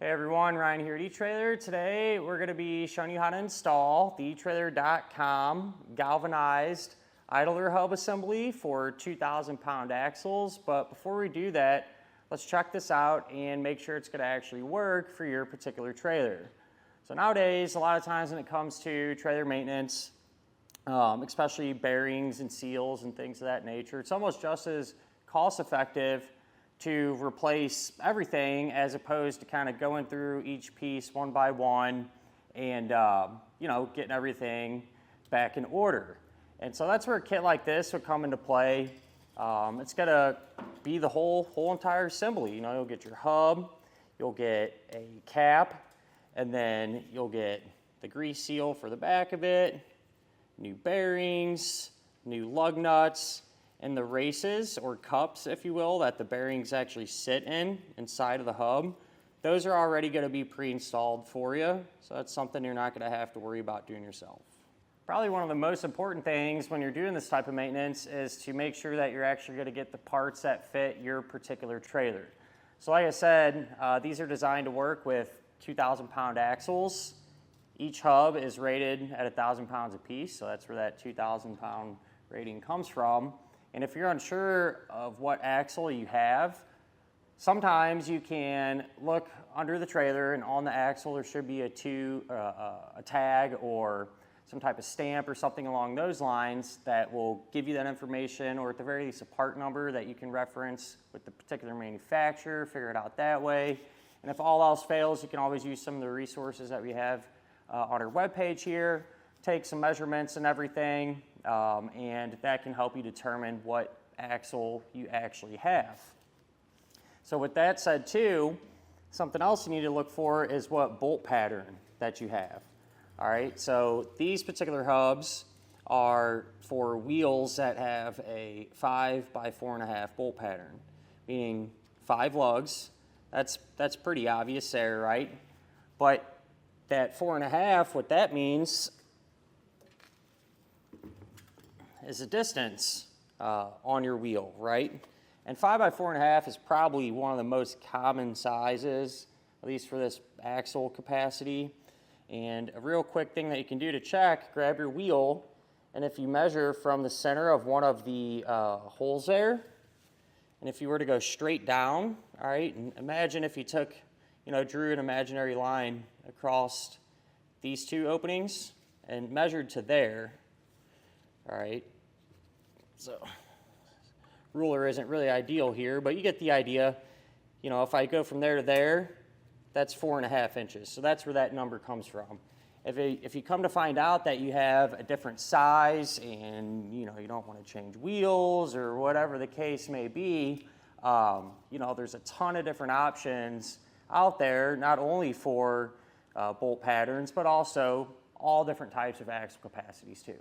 Hey everyone, Ryan here at etrailer. Today we're going to be showing you how to install the etrailer.com Galvanized Idler Hub Assembly for 2,000 pound axles. But before we do that, let's check this out and make sure it's going to actually work for your particular trailer. So nowadays, a lot of times when it comes to trailer maintenance, especially bearings and seals and things of that nature, it's almost just as cost effective to replace everything as opposed to kind of going through each piece one by one and getting everything back in order. And so that's where a kit like this would come into play. It's gonna be the whole entire assembly. You'll get your hub, you'll get a cap, and then you'll get the grease seal for the back of it, new bearings, new lug nuts, and the races or cups, if you will, that the bearings actually sit inside of the hub. Those are already going to be pre-installed for you, so that's something you're not going to have to worry about doing yourself. Probably one of the most important things when you're doing this type of maintenance is to make sure that you're actually going to get the parts that fit your particular trailer. So like I said, these are designed to work with 2,000 pound axles. Each hub is rated at 1,000 pounds a piece, so that's where that 2,000 pound rating comes from. And if you're unsure of what axle you have, sometimes you can look under the trailer, and on the axle there should be a tag or some type of stamp or something along those lines that will give you that information, or at the very least a part number that you can reference with the particular manufacturer, figure it out that way. And if all else fails, you can always use some of the resources that we have on our webpage here, take some measurements and everything, and that can help you determine what axle you actually have. So with that said too, something else you need to look for is what bolt pattern that you have. All right, so these particular hubs are for wheels that have a 5 by 4.5 bolt pattern, meaning 5 lugs. That's pretty obvious there, right? But that 4.5, what that means is a distance on your wheel, right? And 5 by 4.5 is probably one of the most common sizes, at least for this axle capacity. And a real quick thing that you can do to check, grab your wheel, and if you measure from the center of one of the holes there, and if you were to go straight down, all right, and imagine if you took, drew an imaginary line across these two openings and measured to there, all right. So ruler isn't really ideal here, but you get the idea. If I go from there to there, that's 4.5 inches. So that's where that number comes from. If you come to find out that you have a different size and you don't want to change wheels or whatever the case may be, there's a ton of different options out there, not only for bolt patterns, but also all different types of axle capacities too.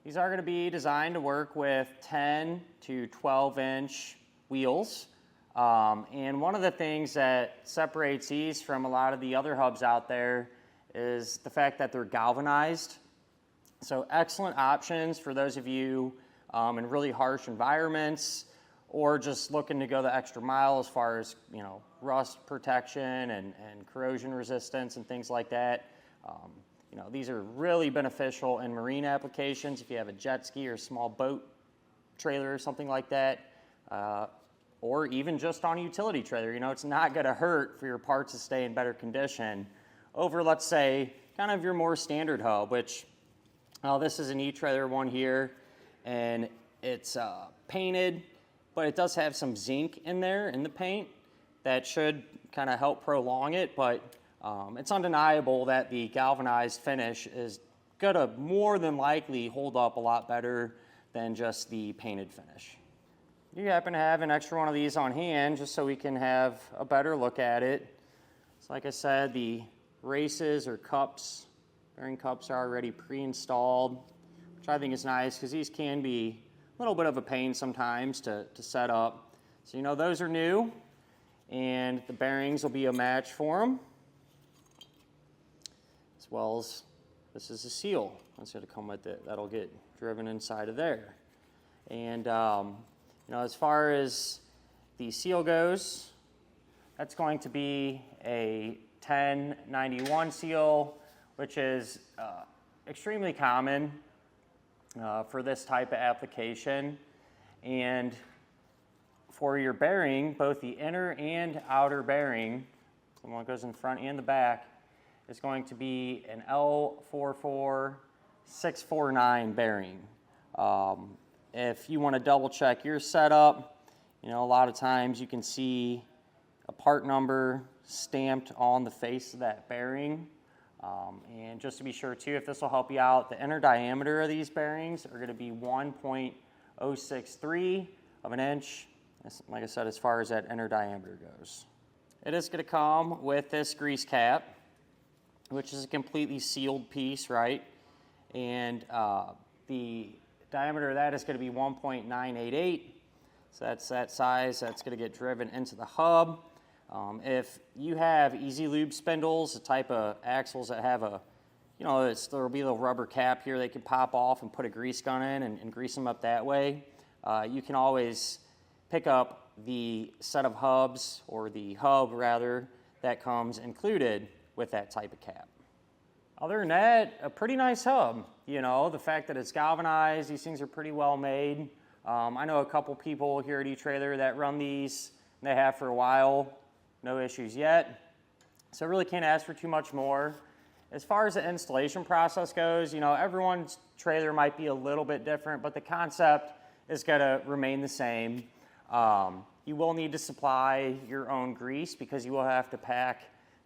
These are going to be designed to work with 10 to 12 inch wheels. And one of the things that separates these from a lot of the other hubs out there is the fact that they're galvanized. So excellent options for those of you in really harsh environments, or just looking to go the extra mile as far as rust protection and corrosion resistance and things like that. These are really beneficial in marine applications if you have a jet ski or a small boat trailer or something like that, or even just on a utility trailer. It's not going to hurt for your parts to stay in better condition over, let's say, kind of your more standard hub, which this is an etrailer one here, and it's painted, but it does have some zinc in there in the paint that should kind of help prolong it, but it's undeniable that the galvanized finish is going to more than likely hold up a lot better than just the painted finish. You happen to have an extra one of these on hand just so we can have a better look at it. So like I said, the races or cups, bearing cups are already pre-installed, which I think is nice because these can be a little bit of a pain sometimes to set up. So those are new, and the bearings will be a match for them, as well as this is a seal that's going to come with it. That'll get driven inside of there. And as far as the seal goes, That's going to be a 1091 seal, which is extremely common for this type of application. And for your bearing, both the inner and outer bearing, the one that goes in front and the back, is going to be an L44649 bearing. If you want to double check your setup, a lot of times you can see a part number stamped on the face of that bearing. And just to be sure too, if this will help you out, the inner diameter of these bearings are going to be 1.063 of an inch. Like I said, as far as that inner diameter goes. It is going to come with this grease cap, which is a completely sealed piece, right? And the diameter of that is going to be 1.988. So that's that size. That's going to get driven into the hub. If you have easy lube spindles, the type of axles that have a, there'll be a little rubber cap here they can pop off and put a grease gun in and grease them up that way. You can always pick up the set of hubs, or the hub rather, that comes included with that type of cap. Other than that, a pretty nice hub. The fact that it's galvanized, these things are pretty well made. I know a couple people here at eTrailer that run these, and they have for a while. No issues yet. So I really can't ask for too much more. As far as the installation process goes, everyone's trailer might be a little bit different, but the concept is going to remain the same. You will need to supply your own grease because you will have to pack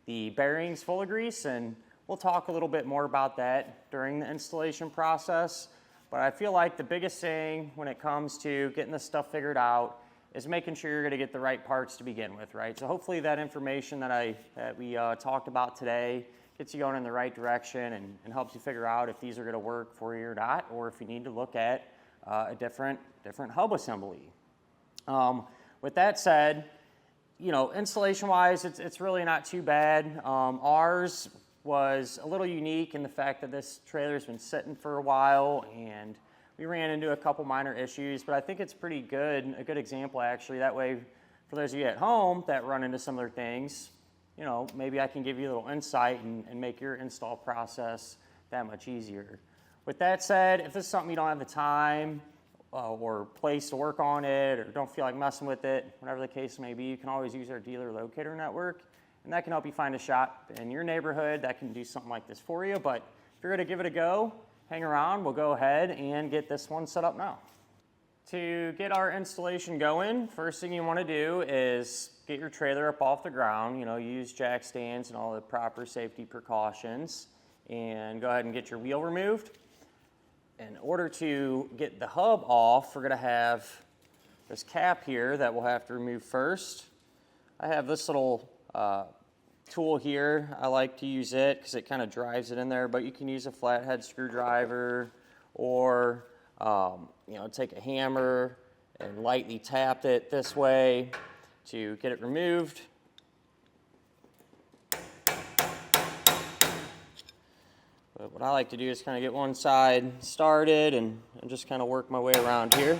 the bearings full of grease, and we'll talk a little bit more about that during the installation process. But I feel like the biggest thing when it comes to getting this stuff figured out is making sure you're going to get the right parts to begin with, right? So hopefully that information that we talked about today gets you going in the right direction and helps you figure out if these are going to work for you or not, or if you need to look at a different hub assembly. With that said, installation-wise, it's really not too bad. Ours was a little unique in the fact that this trailer's been sitting for a while, and we ran into a couple minor issues, but I think it's pretty good, a good example actually. That way, for those of you at home that run into similar things, maybe I can give you a little insight and make your install process that much easier. With that said, if this is something you don't have the time or place to work on it, or don't feel like messing with it, whatever the case may be, you can always use our dealer locator network, and that can help you find a shop in your neighborhood that can do something like this for you. But if you're going to give it a go, hang around, we'll go ahead and get this one set up now. To get our installation going, first thing you want to do is get your trailer up off the ground, use jack stands and all the proper safety precautions, and go ahead and get your wheel removed. In order to get the hub off, we're going to have this cap here that we'll have to remove first. I have this little tool here. I like to use it because it kind of drives it in there, but you can use a flathead screwdriver, or take a hammer and lightly tap it this way to get it removed. But what I like to do is kind of get one side started and just kind of work my way around here.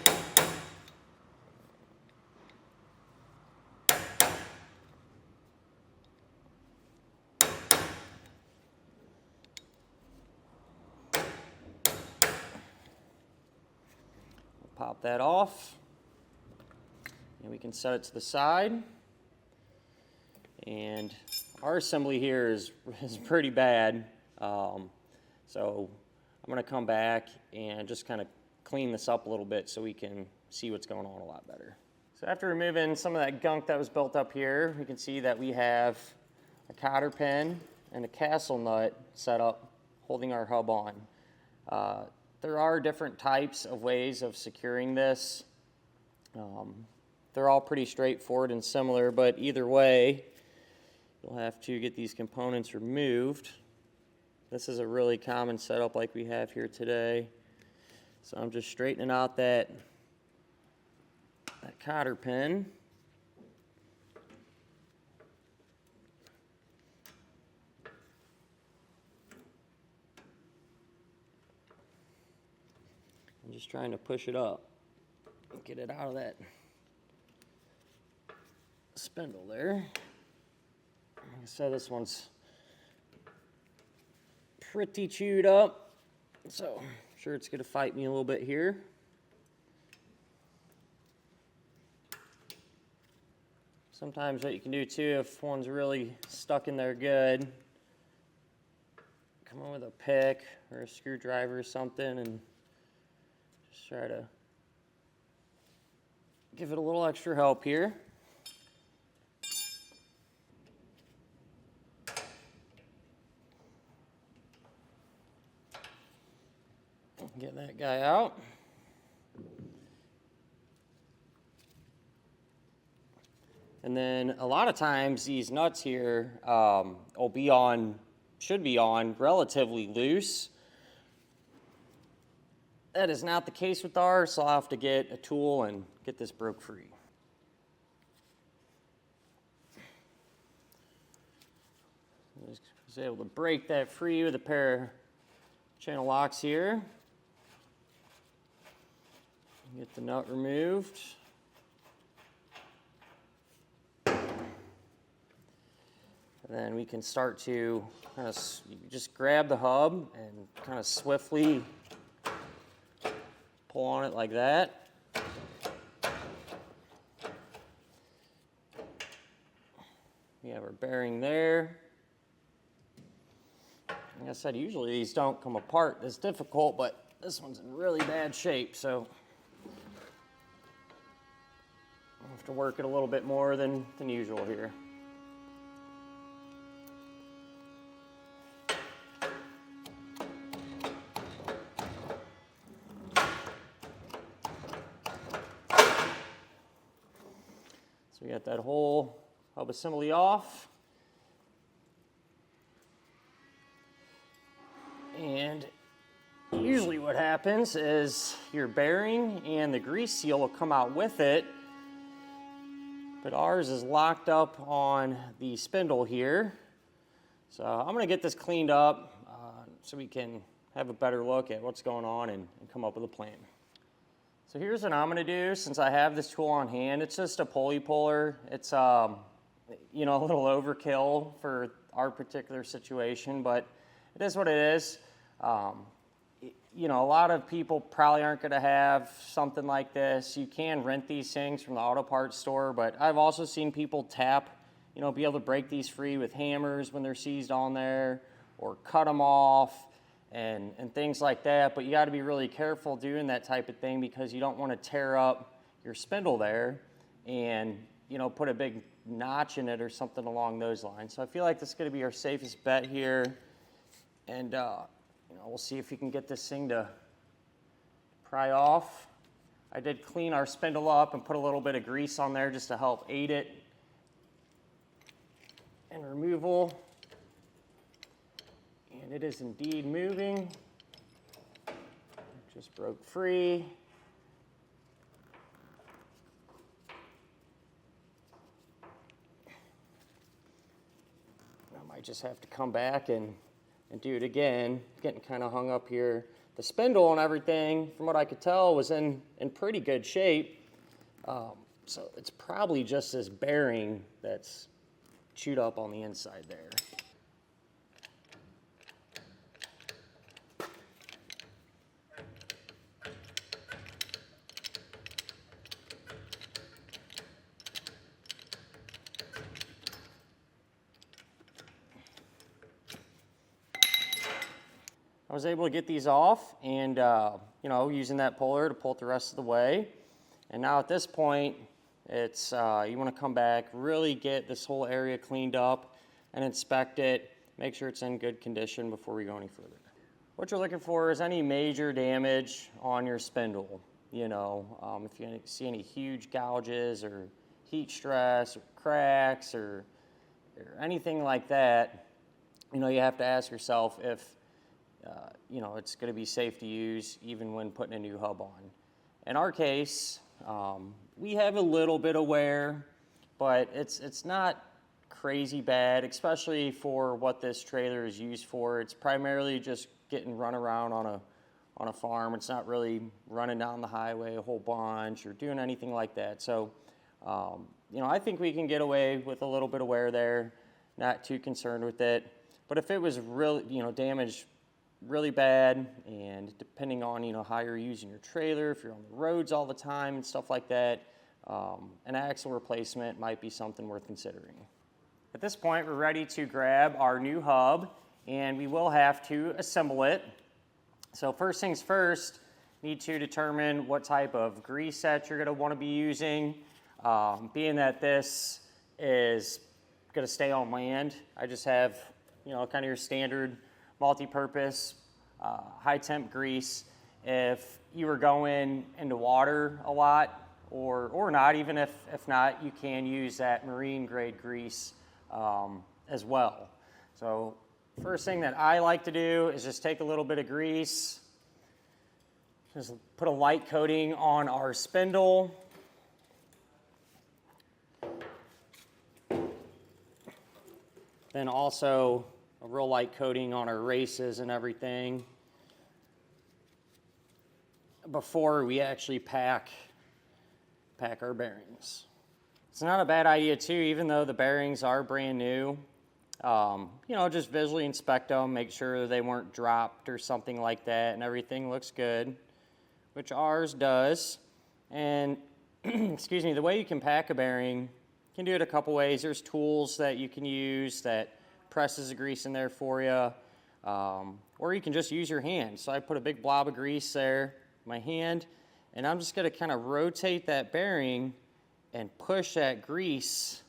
Pop that off, and we can set it to the side. And our assembly here is pretty bad, so I'm going to come back and just kind of clean this up a little bit so we can see what's going on a lot better. So after removing some of that gunk that was built up here, we can see that we have a cotter pin and a castle nut set up holding our hub on. There are different types of ways of securing this. They're all pretty straightforward and similar, but either way, you'll have to get these components removed. This is a really common setup like we have here today. So I'm just straightening out that cotter pin. I'm just trying to push it up, get it out of that spindle there. So this one's pretty chewed up, so I'm sure it's going to fight me a little bit here. Sometimes what you can do too, if one's really stuck in there good, come in with a pick or a screwdriver or something and just try to give it a little extra help here. Get that guy out. And then a lot of times these nuts here should be on relatively loose. That is not the case with ours, so I'll have to get a tool and get this broke free. I was able to break that free with a pair of channel locks here. Get the nut removed. And then we can start to kind of just grab the hub and kind of swiftly pull on it like that. We have our bearing there. Like I said, usually these don't come apart this difficult, but this one's in really bad shape, so I'll have to work it a little bit more than usual here. So we got that whole hub assembly off. And usually what happens is your bearing and the grease seal will come out with it, but ours is locked up on the spindle here. So I'm going to get this cleaned up so we can have a better look at what's going on and come up with a plan. So here's what I'm going to do since I have this tool on hand. It's just a pulley puller. It's a little overkill for our particular situation, but it is what it is. A lot of people probably aren't going to have something like this. You can rent these things from the auto parts store, but I've also seen people be able to break these free with hammers when they're seized on there, or cut them off and things like that. But you got to be really careful doing that type of thing because you don't want to tear up your spindle there and put a big notch in it or something along those lines. So I feel like this is going to be our safest bet here, and we'll see if we can get this thing to pry off. I did clean our spindle up and put a little bit of grease on there just to help aid it in removal. And it is indeed moving. It just broke free. I might just have to come back and do it again. Getting kind of hung up here. The spindle and everything, from what I could tell, was in pretty good shape. So it's probably just this bearing that's chewed up on the inside there. I was able to get these off and, using that puller to pull it the rest of the way. And now at this point, it's you want to come back, really get this whole area cleaned up and inspect it, make sure it's in good condition before we go any further. What you're looking for is any major damage on your spindle. If you see any huge gouges or heat stress or cracks or anything like that, you have to ask yourself if it's going to be safe to use even when putting a new hub on. In our case, we have a little bit of wear, but it's not crazy bad, especially for what this trailer is used for. It's primarily just getting run around on a farm. It's not really running down the highway a whole bunch or doing anything like that. So, I think we can get away with a little bit of wear there. not too concerned with it. But if it was really, damaged really bad, and depending on, how you're using your trailer, if you're on the roads all the time and stuff like that, an axle replacement might be something worth considering. At this point, we're ready to grab our new hub, and we will have to assemble it. So first things first, need to determine what type of grease set you're going to want to be using. Being that this is going to stay on land, I just have, kind of your standard multi-purpose high temp grease. If you were going into water a lot, or not, even if not, you can use that marine grade grease as well. So first thing that I like to do is just take a little bit of grease, just put a light coating on our spindle. Then also a real light coating on our races and everything before we actually pack our bearings. It's not a bad idea too, even though the bearings are brand new, just visually inspect them, make sure they weren't dropped or something like that, and everything looks good, which ours does. And excuse me, the way you can pack a bearing, you can do it a couple ways. There's tools that you can use that presses the grease in there for you, or you can just use your hand. So I put a big blob of grease there, my hand, and I'm just going to kind of rotate that bearing and push that grease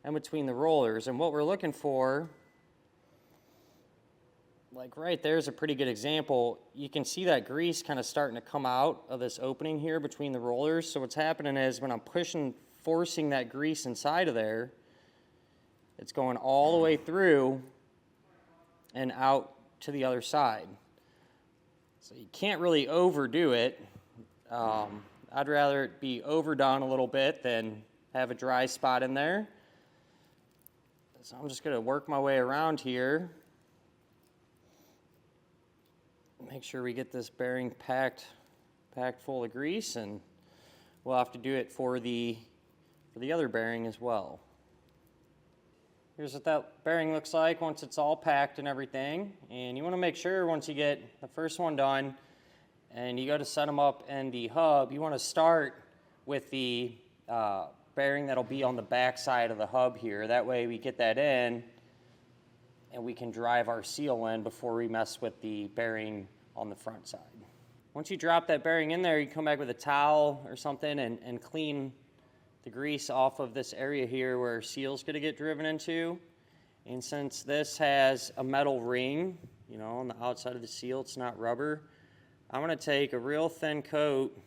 in between the rollers. And what we're looking for, like right there is a pretty good example. You can see that grease kind of starting to come out of this opening here between the rollers. So what's happening is when I'm forcing that grease inside of there, it's going all the way through and out to the other side. So you can't really overdo it. I'd rather it be overdone a little bit than have a dry spot in there. So I'm just going to work my way around here. Make sure we get this bearing packed full of grease, and we'll have to do it for the other bearing as well. Here's what that bearing looks like once it's all packed and everything. And you want to make sure once you get the first one done and you go to set them up in the hub, you want to start with the bearing that'll be on the back side of the hub here. That way we get that in and we can drive our seal in before we mess with the bearing on the front side. Once you drop that bearing in there, you come back with a towel or something and clean the grease off of this area here where our seal's going to get driven into. And since this has a metal ring, on the outside of the seal, it's not rubber, I'm going to take a real thin coat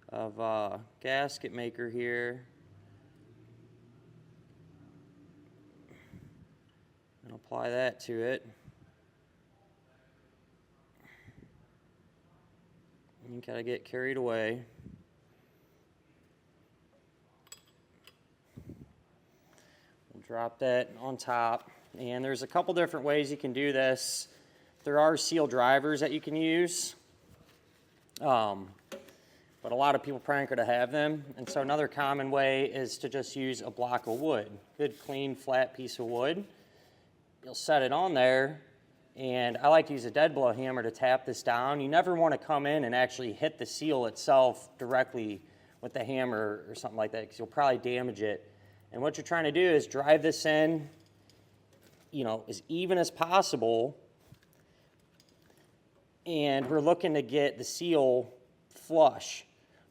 of gasket maker here and apply that to it. You gotta get carried away. We'll drop that on top, and there's a couple different ways you can do this. There are seal drivers that you can use, but a lot of people probably aren't going to have them. And so another common way is to just use a block of wood, good clean flat piece of wood. You'll set it on there, and I like to use a dead blow hammer to tap this down. You never want to come in and actually hit the seal itself directly with the hammer or something like that, because you'll probably damage it. And what you're trying to do is drive this in, as even as possible. And we're looking to get the seal flush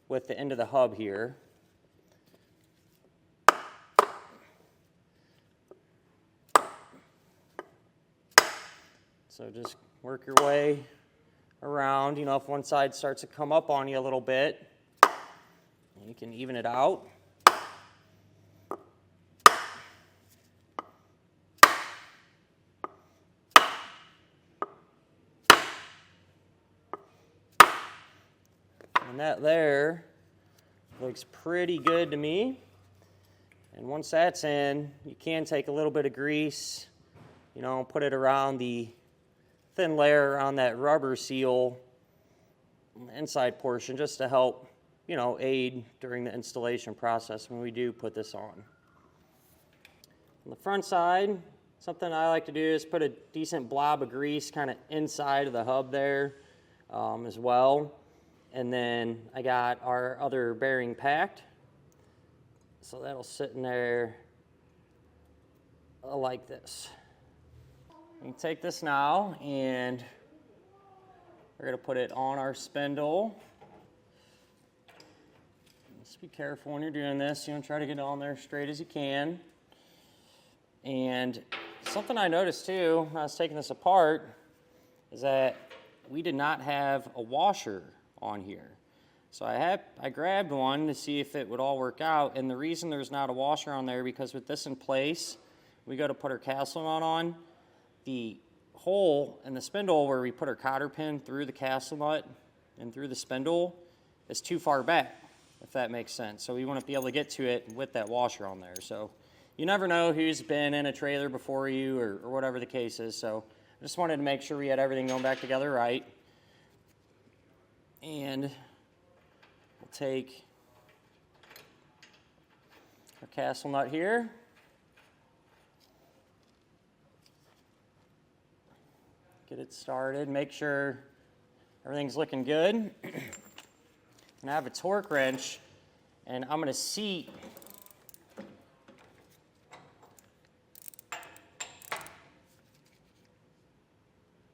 with the end of the hub here. So just work your way around. If one side starts to come up on you a little bit, you can even it out. And that there looks pretty good to me. And once that's in, you can take a little bit of grease, put it around the thin layer around that rubber seal on the inside portion, just to help, aid during the installation process when we do put this on. On the front side, something I like to do is put a decent blob of grease kind of inside of the hub there as well. And then I got our other bearing packed. So that'll sit in there like this. You can take this now and we're going to put it on our spindle. Just be careful when you're doing this. You want to try to get it on there straight as you can. And something I noticed too when I was taking this apart is that we did not have a washer on here. So I grabbed one to see if it would all work out, and the reason there's not a washer on there because with this in place, we go to put our castle nut on, the hole in the spindle where we put our cotter pin through the castle nut and through the spindle is too far back, if that makes sense. So we want to be able to get to it with that washer on there. So you never know who's been in a trailer before you or whatever the case is. So I just wanted to make sure we had everything going back together right. And we'll take our castle nut here. Get it started, make sure everything's looking good. And I have a torque wrench, and I'm going to seat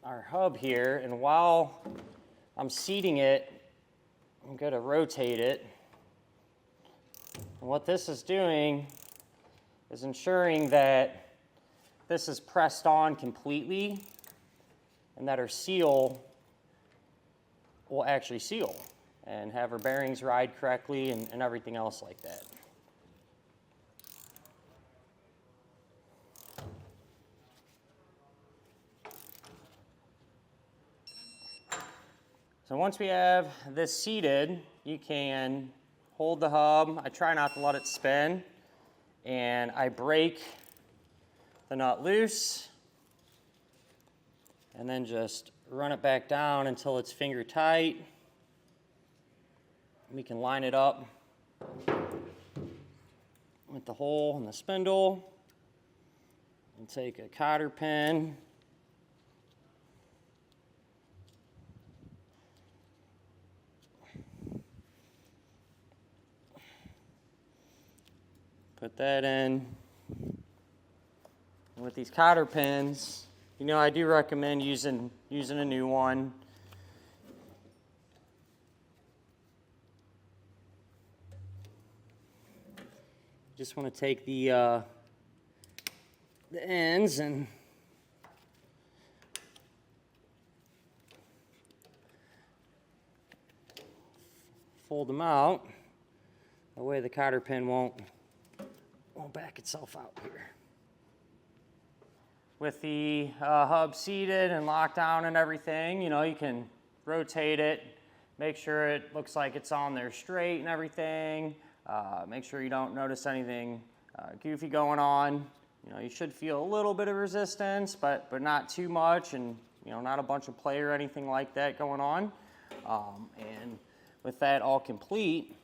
our hub here, and while I'm seating it, I'm going to rotate it. And what this is doing is ensuring that this is pressed on completely and that our seal will actually seal and have our bearings ride correctly and everything else like that. So once we have this seated, you can hold the hub. I try not to let it spin, and I break the nut loose and then just run it back down until it's finger tight. We can line it up with the hole in the spindle and take a cotter pin put that in. And with these cotter pins, you know, I do recommend using a new one. Just want to take the ends and fold them out. That way the cotter pin won't back itself out here. With the hub seated and locked down and everything, you know, you can rotate it, make sure it looks like it's on there straight and everything. Make sure you don't notice anything goofy going on. You know, you should feel a little bit of resistance, but not too much, and you know, not a bunch of play or anything like that going on. And with that all complete,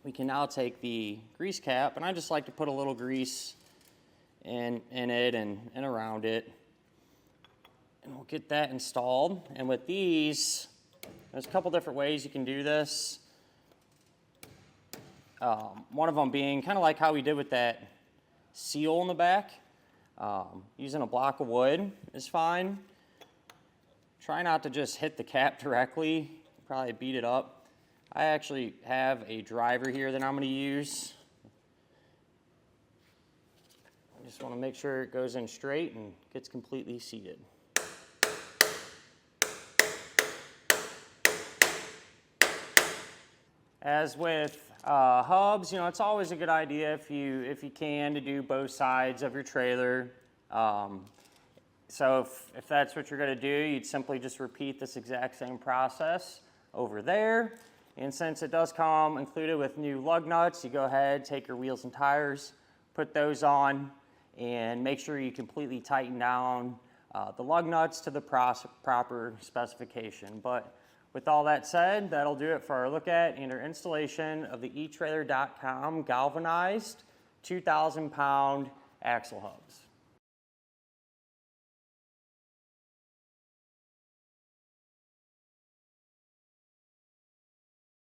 we can now take the grease cap, and I just like to put a little grease in it and around it. And we'll get that installed. And with these, there's a couple different ways you can do this. One of them being kind of like how we did with that seal in the back. Using a block of wood is fine. Try not to just hit the cap directly, probably beat it up. I actually have a driver here that I'm going to use. I just want to make sure it goes in straight and gets completely seated. As with hubs, you know, it's always a good idea if you can to do both sides of your trailer. So if that's what you're going to do, you'd simply just repeat this exact same process over there. And since it does come included with new lug nuts, you go ahead, take your wheels and tires, put those on, and make sure you completely tighten down the lug nuts to the proper specification. But with all that said, that'll do it for our look at and our installation of the etrailer.com Galvanized 2,000 pound axle hubs.